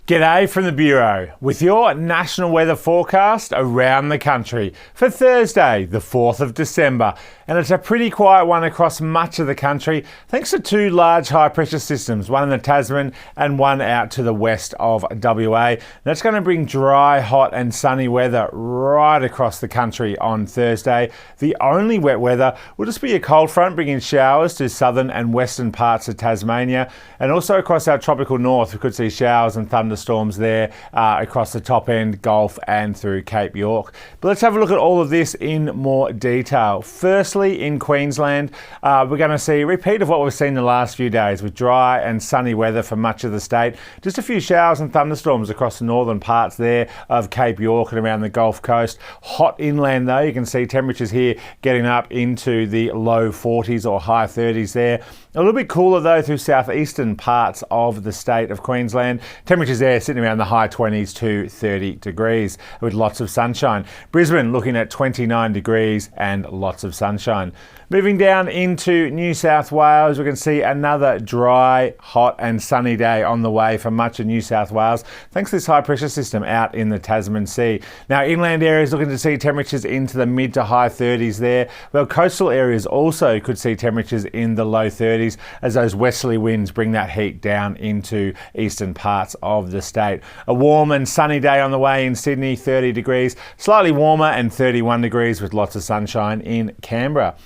G'day from the Bureau with your national weather forecast around the country for Thursday, the 4th of December. And it's a pretty quiet one across much of the country thanks to two large high pressure systems, one in the Tasman and one out to the west of WA. That's going to bring dry, hot and sunny weather right across the country on Thursday. The only wet weather will just be a cold front bringing showers to southern and western parts of Tasmania, and also across our tropical north we could see showers and thunderstorms there across the top end, Gulf and through Cape York. But let's have a look at all of this in more detail. Firstly, in Queensland, we're going to see a repeat of what we've seen the last few days with dry and sunny weather for much of the state. Just a few showers and thunderstorms across the northern parts there of Cape York and around the Gulf Coast. Hot inland though, you can see temperatures here getting up into the low 40s or high 30s there. A little bit cooler though through southeastern parts of the state of Queensland. Temperatures there sitting around the high 20s to 30 degrees with lots of sunshine. Brisbane looking at 29 degrees and lots of sunshine. Moving down into New South Wales, we can see another dry, hot and sunny day on the way for much of New South Wales, thanks to this high pressure system out in the Tasman Sea. Now inland areas looking to see temperatures into the mid to high 30s there, while coastal areas also could see temperatures in the low 30s as those westerly winds bring that heat down into eastern parts of the state. A warm and sunny day on the way in Sydney, 30 degrees, slightly warmer and 31 degrees with lots of sunshine in Canberra.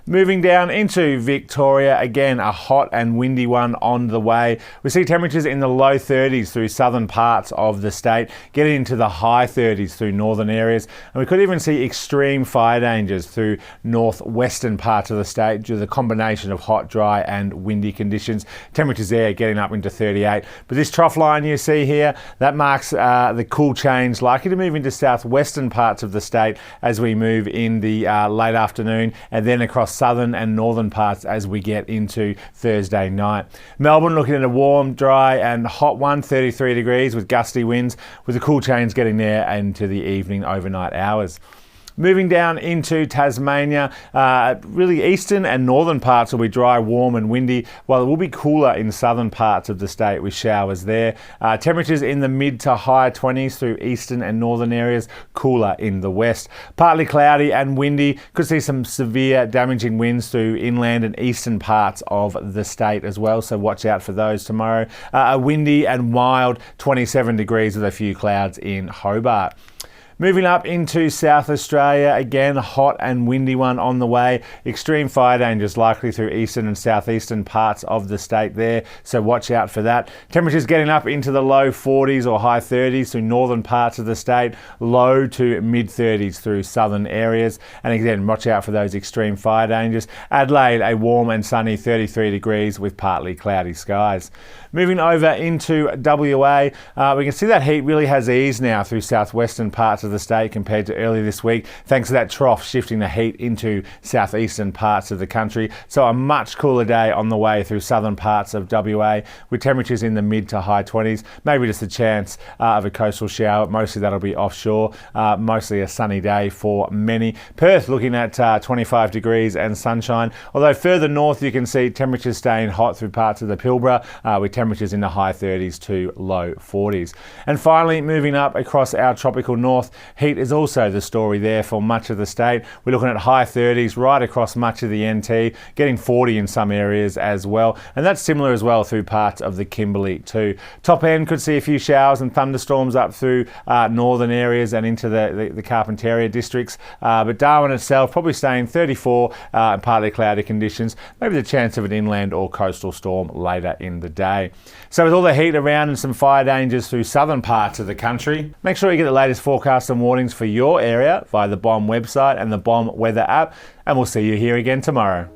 Moving down into Victoria, again a hot and windy one on the way. We see temperatures in the low 30s through southern parts of the state, getting into the high 30s through northern areas, and we could even see extreme fire dangers through northwestern parts of the state due to the combination of hot, dry and windy conditions. Temperatures there getting up into 38. But this trough line you see here, that marks the cool change likely to move into southwestern parts of the state as we move in the late afternoon, and then across southern and northern parts as we get into Thursday night. Melbourne looking at a warm, dry and hot one, 33 degrees with gusty winds, with the cool change getting there into the evening overnight hours. Moving down into Tasmania, really eastern and northern parts will be dry, warm and windy, while it will be cooler in southern parts of the state with showers there. Temperatures in the mid to high 20s through eastern and northern areas, cooler in the west. Partly cloudy and windy, could see some severe damaging winds through inland and eastern parts of the state as well, so watch out for those tomorrow. A windy and mild 27 degrees with a few clouds in Hobart. Moving up into South Australia, again a hot and windy one on the way. Extreme fire dangers likely through eastern and southeastern parts of the state there, so watch out for that. Temperatures getting up into the low 40s or high 30s through northern parts of the state, low to mid 30s through southern areas, and again watch out for those extreme fire dangers. Adelaide, a warm and sunny 33 degrees with partly cloudy skies. Moving over into WA, we can see that heat really has eased now through southwestern parts of the state compared to earlier this week, thanks to that trough shifting the heat into southeastern parts of the country. So a much cooler day on the way through southern parts of WA with temperatures in the mid to high 20s, maybe just a chance of a coastal shower. Mostly that'll be offshore, mostly a sunny day for many. Perth looking at 25 degrees and sunshine, although further north you can see temperatures staying hot through parts of the Pilbara with temperatures in the high 30s to low 40s. And finally, moving up across our tropical north, heat is also the story there for much of the state. We're looking at high 30s right across much of the NT, getting 40 in some areas as well, and that's similar as well through parts of the Kimberley too. Top end could see a few showers and thunderstorms up through northern areas and into the Carpentaria districts, but Darwin itself probably staying 34 and partly cloudy conditions, maybe the chance of an inland or coastal storm later in the day. So with all the heat around and some fire dangers through southern parts of the country, make sure you get the latest forecasts and warnings for your area via the BOM website and the BOM weather app, and we'll see you here again tomorrow.